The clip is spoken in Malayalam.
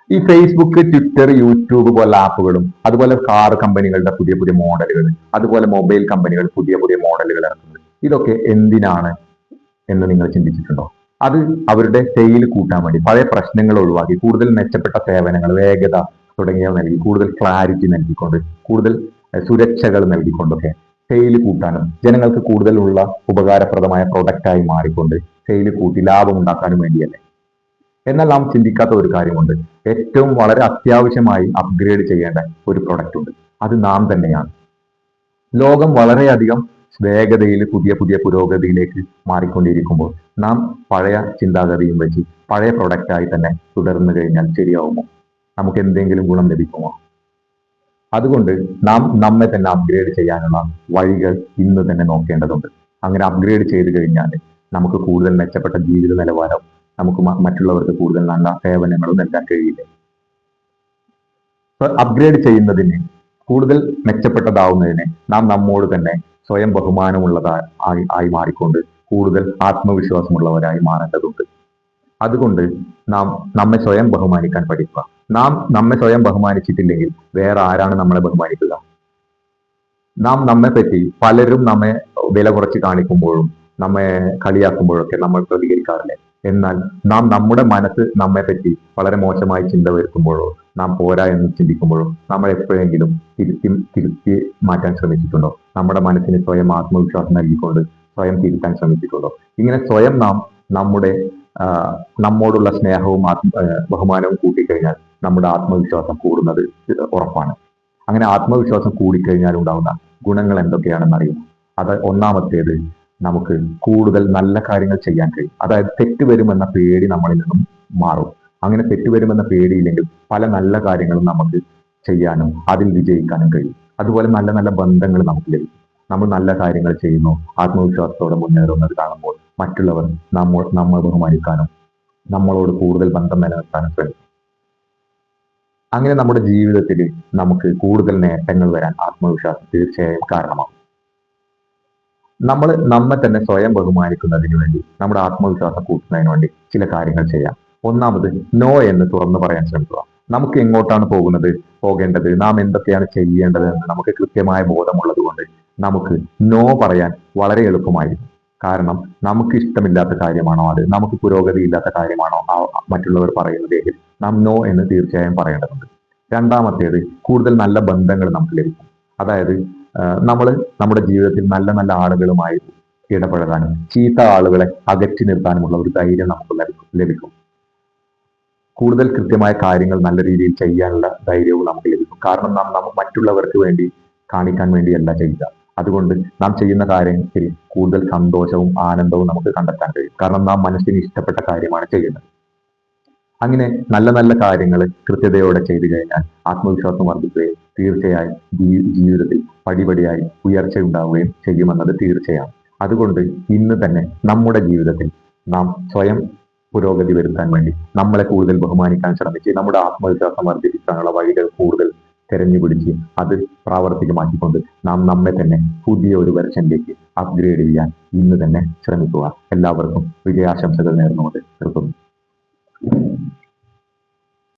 ഈ ഫേസ്ബുക്ക്, ട്വിറ്റർ, യൂട്യൂബ് പോലുള്ള ആപ്പുകളും അതുപോലെ കാർ കമ്പനികളുടെ പുതിയ പുതിയ മോഡലുകൾ, അതുപോലെ മൊബൈൽ കമ്പനികൾ പുതിയ പുതിയ മോഡലുകൾ ഇറക്കുന്നത്, ഇതൊക്കെ എന്തിനാണ് എന്ന് നിങ്ങൾ ചിന്തിച്ചിട്ടുണ്ടോ? അത് അവരുടെ സെയിൽ കൂട്ടാൻ വേണ്ടി, പഴയ പ്രശ്നങ്ങൾ ഒഴിവാക്കി കൂടുതൽ മെച്ചപ്പെട്ട സേവനങ്ങൾ, വേഗത തുടങ്ങിയവ നൽകി, കൂടുതൽ ക്ലാരിറ്റി നൽകിക്കൊണ്ട്, കൂടുതൽ സുരക്ഷകൾ നൽകിക്കൊണ്ടൊക്കെ സെയിൽ കൂട്ടാനും ജനങ്ങൾക്ക് കൂടുതലുള്ള ഉപകാരപ്രദമായ പ്രൊഡക്റ്റായി മാറിക്കൊണ്ട് സെയിൽ കൂട്ടി ലാഭം ഉണ്ടാക്കാനും വേണ്ടിയല്ലേ. എന്നാൽ നാം ചിന്തിക്കാത്ത ഒരു കാര്യമുണ്ട്. ഏറ്റവും വളരെ അത്യാവശ്യമായി അപ്ഗ്രേഡ് ചെയ്യേണ്ട ഒരു പ്രൊഡക്റ്റ് ഉണ്ട്. അത് നാം തന്നെയാണ്. ലോകം വളരെയധികം വേഗതയിൽ പുതിയ പുതിയ പുരോഗതിയിലേക്ക് മാറിക്കൊണ്ടിരിക്കുമ്പോൾ നാം പഴയ ചിന്താഗതിയും വെച്ച് പഴയ പ്രൊഡക്റ്റായി തന്നെ തുടർന്നു കഴിഞ്ഞാൽ ശരിയാവുമോ? നമുക്ക് എന്തെങ്കിലും ഗുണം ലഭിക്കുമോ? അതുകൊണ്ട് നാം നമ്മെ തന്നെ അപ്ഗ്രേഡ് ചെയ്യാനുള്ള വഴികൾ ഇന്ന് തന്നെ നോക്കേണ്ടതുണ്ട്. അങ്ങനെ അപ്ഗ്രേഡ് ചെയ്തു കഴിഞ്ഞാൽ നമുക്ക് കൂടുതൽ മെച്ചപ്പെട്ട ജീവിത നിലവാരം, നമുക്ക് മറ്റുള്ളവർക്ക് കൂടുതൽ നല്ല സേവനങ്ങളും നൽകാൻ കഴിയില്ലേ. അപ്ഗ്രേഡ് ചെയ്യുന്നതിന്, കൂടുതൽ മെച്ചപ്പെട്ടതാവുന്നതിന് നാം നമ്മോട് തന്നെ സ്വയം ബഹുമാനമുള്ളതായി മാറിക്കൊണ്ട് കൂടുതൽ ആത്മവിശ്വാസമുള്ളവരായി മാറേണ്ടതുണ്ട്. അതുകൊണ്ട് നാം നമ്മെ സ്വയം ബഹുമാനിക്കാൻ പഠിക്കുക. നാം നമ്മെ സ്വയം ബഹുമാനിച്ചിട്ടില്ലെങ്കിൽ വേറെ ആരാണ് നമ്മളെ ബഹുമാനിക്കുക? നാം നമ്മെ പറ്റി പലരും നമ്മെ വില കുറച്ച് കാണിക്കുമ്പോഴും നമ്മെ കളിയാക്കുമ്പോഴൊക്കെ നമ്മൾ പ്രതികരിക്കാറില്ലേ? എന്നാൽ നാം നമ്മുടെ മനസ്സ് നമ്മെ പറ്റി വളരെ മോശമായി ചിന്ത വരുത്തുമ്പോഴോ, നാം പോരാ എന്ന് ചിന്തിക്കുമ്പോഴോ നമ്മൾ എപ്പോഴെങ്കിലും തിരുത്തി മാറ്റാൻ ശ്രമിച്ചിട്ടുണ്ടോ? നമ്മുടെ മനസ്സിന് സ്വയം ആത്മവിശ്വാസം നൽകിക്കൊണ്ട് സ്വയം തിരുത്താൻ ശ്രമിച്ചിട്ടുണ്ടോ? ഇങ്ങനെ സ്വയം നാം നമ്മോടുള്ള സ്നേഹവും ബഹുമാനവും കൂട്ടിക്കഴിഞ്ഞാൽ നമ്മുടെ ആത്മവിശ്വാസം കൂടുന്നത് ഉറപ്പാണ്. അങ്ങനെ ആത്മവിശ്വാസം കൂടിക്കഴിഞ്ഞാൽ ഉണ്ടാവുന്ന ഗുണങ്ങൾ എന്തൊക്കെയാണെന്ന് അറിയുമോ? അത് ഒന്നാമത്തേത്, നമുക്ക് കൂടുതൽ നല്ല കാര്യങ്ങൾ ചെയ്യാൻ കഴിയും. അതായത് തെറ്റ് വരുമെന്ന പേടി നമ്മളിൽ നിന്നും മാറും. അങ്ങനെ തെറ്റ് വരുമെന്ന പേടിയില്ലെങ്കിൽ പല നല്ല കാര്യങ്ങളും നമുക്ക് ചെയ്യാനും അതിൽ വിജയിക്കാനും കഴിയും. അതുപോലെ നല്ല നല്ല ബന്ധങ്ങൾ നമുക്ക് ലഭിക്കും. നമ്മൾ നല്ല കാര്യങ്ങൾ ചെയ്യുന്നു, ആത്മവിശ്വാസത്തോടെ മുന്നേറുന്നത് കാണുമ്പോൾ മറ്റുള്ളവർ നമ്മൾ ബഹുമാനിക്കാനും നമ്മളോട് കൂടുതൽ ബന്ധം നിലനിർത്താനും ശ്രമിക്കും. അങ്ങനെ നമ്മുടെ ജീവിതത്തിൽ നമുക്ക് കൂടുതൽ നേട്ടങ്ങൾ വരാൻ ആത്മവിശ്വാസം തീർച്ചയായും കാരണമാകും. നമ്മൾ നമ്മെ തന്നെ സ്വയം ബഹുമാനിക്കുന്നതിന് വേണ്ടി, നമ്മുടെ ആത്മവിശ്വാസം കൂട്ടുന്നതിന് വേണ്ടി ചില കാര്യങ്ങൾ ചെയ്യാം. ഒന്നാമത്, നോ എന്ന് തുറന്നു പറയാൻ ശ്രമിക്കുക. നമുക്ക് എങ്ങോട്ടാണ് പോകേണ്ടത്, നാം എന്തൊക്കെയാണ് ചെയ്യേണ്ടത് എന്ന് നമുക്ക് കൃത്യമായ ബോധമുള്ളത് കൊണ്ട് നമുക്ക് നോ പറയാൻ വളരെ എളുപ്പമായിരിക്കും. കാരണം നമുക്ക് ഇഷ്ടമില്ലാത്ത കാര്യമാണോ അത്, നമുക്ക് പുരോഗതി ഇല്ലാത്ത കാര്യമാണോ മറ്റുള്ളവർ പറയുന്നതെങ്കിൽ നാം നോ എന്ന് തീർച്ചയായും പറയേണ്ടതുണ്ട്. രണ്ടാമത്തേത്, കൂടുതൽ നല്ല ബന്ധങ്ങൾ നമുക്ക് ലഭിക്കും. അതായത് നമ്മൾ നമ്മുടെ ജീവിതത്തിൽ നല്ല നല്ല ആളുകളുമായി ഇടപഴകാനും ചീത്ത ആളുകളെ അകറ്റി നിർത്താനുമുള്ള ഒരു ധൈര്യം നമുക്ക് ലഭിക്കും. കൂടുതൽ കൃത്യമായ കാര്യങ്ങൾ നല്ല രീതിയിൽ ചെയ്യാനുള്ള ധൈര്യവും നമുക്ക് ലഭിക്കും. കാരണം നാം മറ്റുള്ളവർക്ക് വേണ്ടി കാണിക്കാൻ വേണ്ടിയല്ല ചെയ്യുക. അതുകൊണ്ട് നാം ചെയ്യുന്ന കാര്യത്തിൽ കൂടുതൽ സന്തോഷവും ആനന്ദവും നമുക്ക് കണ്ടെത്താൻ കഴിയും. കാരണം നാം മനസ്സിന് ഇഷ്ടപ്പെട്ട കാര്യമാണ് ചെയ്യുന്നത്. അങ്ങനെ നല്ല നല്ല കാര്യങ്ങൾ കൃത്യതയോടെ ചെയ്തു കഴിഞ്ഞാൽ ആത്മവിശ്വാസം വർദ്ധിക്കുകയും തീർച്ചയായും ജീവിതത്തിൽ പടിപടിയായി ഉയർച്ച ഉണ്ടാവുകയും ചെയ്യുമെന്നത് തീർച്ചയാണ്. അതുകൊണ്ട് ഇന്ന് തന്നെ നമ്മുടെ ജീവിതത്തിൽ നാം സ്വയം പുരോഗതി വരുത്താൻ വേണ്ടി നമ്മളെ കൂടുതൽ ബഹുമാനിക്കാൻ ശ്രമിച്ച് നമ്മുടെ ആത്മവിശ്വാസം വർദ്ധിപ്പിക്കാനുള്ള വഴികൾ കൂടുതൽ തെരഞ്ഞുപിടിച്ച് അത് പ്രാവർത്തികമാക്കിക്കൊണ്ട് നാം നമ്മെ തന്നെ പുതിയ ഒരു വെർഷനിലേക്ക് അപ്ഗ്രേഡ് ചെയ്യാൻ ഇന്ന് തന്നെ ശ്രമിക്കുക. എല്ലാവർക്കും വിജയാശംസകൾ നേർന്നുകൊണ്ട് നിർത്തുന്നു.